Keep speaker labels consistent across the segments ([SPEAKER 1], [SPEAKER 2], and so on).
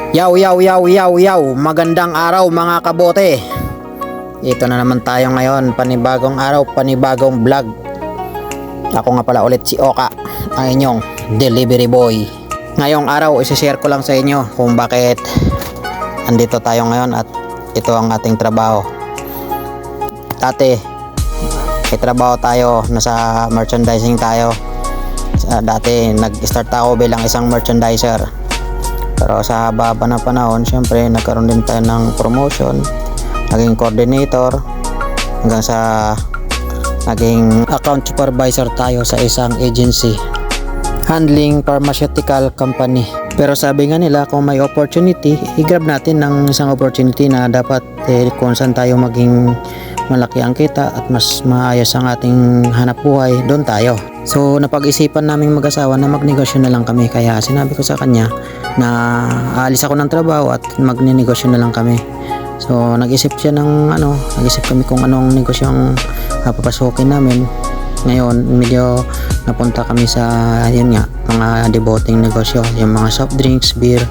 [SPEAKER 1] Yaw, yaw, yaw, yaw, yaw. Magandang araw mga kabote. Ito na naman tayo ngayon. Panibagong araw, panibagong vlog. Ako nga pala ulit si Oka, ang inyong delivery boy. Ngayong araw, isi-share ko lang sa inyo kung bakit andito tayo ngayon at ito ang ating trabaho. Dati, may trabaho tayo, nasa merchandising tayo. Dati, nag-start ako bilang isang merchandiser. Pero sa haba na panahon, syempre nagkaroon din tayo ng promotion, naging coordinator, hanggang sa naging account supervisor tayo sa isang agency handling pharmaceutical company. Pero sabi nga nila, kung may opportunity, i-grab natin ng isang opportunity na dapat kung saan tayo maging malaki ang kita at mas maayos ang ating hanap buhay, doon tayo. So napag-isipan naming mag-asawa na magnegosyo na lang kami, kaya sinabi ko sa kanya na aalis ako ng trabaho at magnenegosyo na lang kami. So nag-isip siya ng nag-isip kami kung anong negosyo ang papasukin namin. Ngayon medyo napunta kami sa yun nga, mga deboting negosyo, yung mga soft drinks, beer.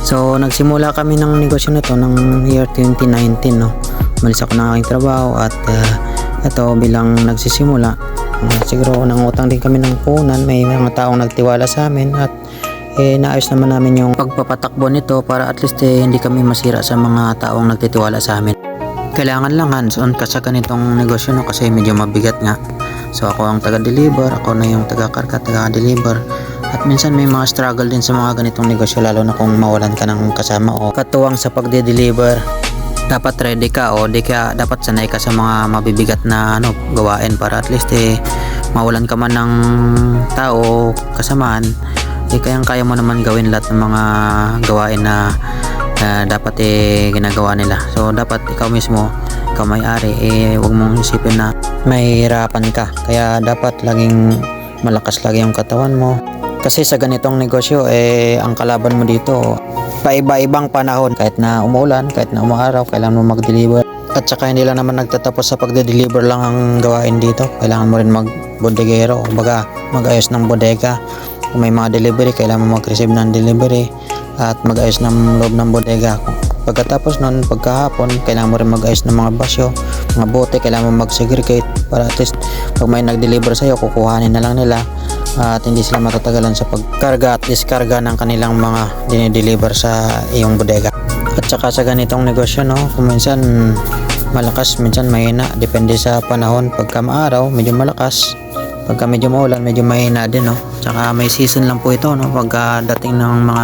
[SPEAKER 1] So nagsimula kami ng negosyo na to ng year 2019, no. Umalis ako ng aking trabaho at ito bilang nagsisimula, siguro nangutang din kami ng punan, may mga taong nagtiwala sa amin at naayos naman namin yung pagpapatakbo nito para at least hindi kami masira sa mga taong nagtitiwala sa amin. Kailangan lang hands-on ka sa ganitong negosyo, no, kasi medyo mabigat nga. So ako ang taga-deliver, ako na yung taga-karga, taga-deliver. At minsan may mga struggle din sa mga ganitong negosyo, lalo na kung mawalan ka ng kasama o katuwang sa pagde-deliver. Dapat ready ka o di ka dapat sanay ka sa mga mabibigat na gawain para at least mawalan ka man ng tao kasamaan, kayang-kaya mo naman gawin lahat ng mga gawain na dapat ginagawa nila. So dapat ikaw mismo, ikaw may-ari, huwag mong isipin na mahihirapan ka. Kaya dapat laging malakas lagi yung katawan mo. Kasi sa ganitong negosyo, ang kalaban mo dito, paiba-ibang panahon. Kahit na umuulan, kahit na umuaraw, kailangan mo mag-deliver. At saka hindi lang naman nagtatapos sa pag-deliver lang ang gawain dito. Kailangan mo rin mag-bodegero, baga mag-ayos ng bodega. Kung may mga delivery, kailangan mo mag-receive ng delivery at mag-ayos ng loob ng bodega. Pagkatapos nun, pagkahapon, kailangan mo rin mag-ayos ng mga basyo, mga bote, kailangan mo mag-segregate para at least pag may nag-deliver sa'yo, kukuhanin na lang nila at hindi sila matatagalan sa pagkarga at diskarga ng kanilang mga dinideliver sa iyong bodega. At saka sa ganitong negosyo, kung minsan malakas, minsan mahina, depende sa panahon. Pagka maaraw, medyo malakas. Pagka medyo maulan, medyo mahina din, Tsaka may season lang po ito, Pagka dating ng mga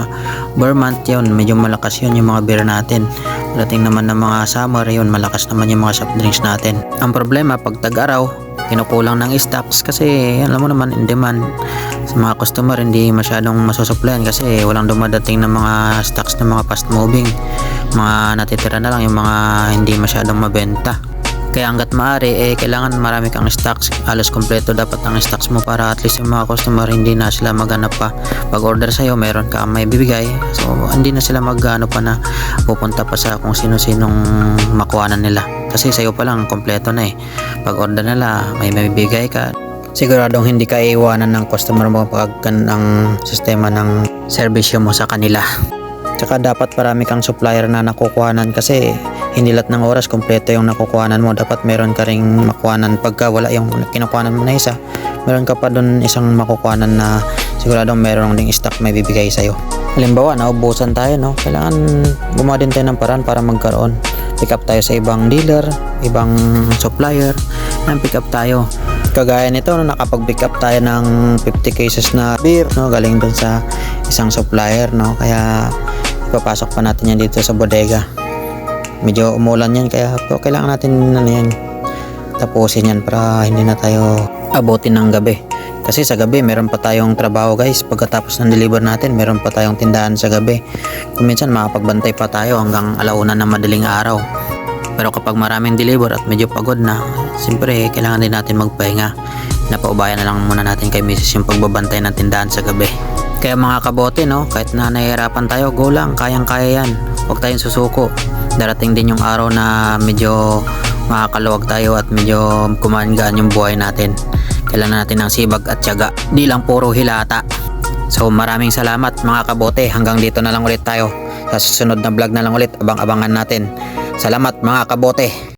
[SPEAKER 1] beer month, yun, medyo malakas yun yung mga beer natin. Dating naman ng mga summer, yun, malakas naman yung mga soft drinks natin. Ang problema, pag tag-araw, kinukulang ng stocks kasi alam mo naman, in demand. Sa mga customer, hindi masyadong masusupplyan kasi walang dumadating ng mga stocks ng mga fast moving. Mga natitira na lang yung mga hindi masyadong mabenta. Kaya hanggat maaari, kailangan marami kang stocks, halos kompleto dapat ang stocks mo para at least yung mga customer hindi na sila maghanap pa. Pag order sa'yo, meron ka may bibigay, so hindi na sila magano pa na pupunta pa sa kung sino-sinong makuhanan nila. Kasi sa'yo pa lang, kompleto na Pag order nila, may bibigay ka. Siguradong hindi ka iiwanan ng customer mo pag ang sistema ng serbisyo mo sa kanila. Tsaka dapat parami kang supplier na nakukuhanan kasi hindi lahat ng oras kompleto yung nakukuhanan mo. Dapat meron ka ring makuhanan. Pagka wala yung kinukuhanan mo na isa, meron ka pa dun isang makukuhanan na siguradong meron ding stock may bibigay sa'yo. Halimbawa, naubusan tayo, kailangan gumawa din tayo ng paraan para magkaroon. Pick up tayo sa ibang dealer, ibang supplier, nang pick up tayo. Kagaya nito, nakapag-pick up tayo ng 50 cases na beer, galing dun sa isang supplier, kaya ipapasok pa natin yan dito sa bodega. Medyo umulan yan, kaya kailangan natin tapusin yan para hindi na tayo abutin ng gabi. Kasi sa gabi meron pa tayong trabaho, guys. Pagkatapos ng deliver natin, meron pa tayong tindahan sa gabi. Kung minsan makapagbantay pa tayo hanggang alauna ng madaling araw. Pero kapag maraming deliver at medyo pagod na, siyempre kailangan din natin magpahinga. Napaubayan na lang muna natin kay Mrs. yung pagbabantay ng tindahan sa gabi. Kaya mga kabote, kahit na nahihirapan tayo, go lang, kayang-kaya yan. Huwag tayong susuko. Darating din yung araw na medyo makakaluwag tayo at medyo kumagaan yung buhay natin. Kailangan natin ng sibag at tiyaga, di lang puro hilata. So maraming salamat mga kabote, hanggang dito na lang ulit tayo. Sa Sa susunod na vlog na lang ulit, abang-abangan natin. Salamat mga kabote.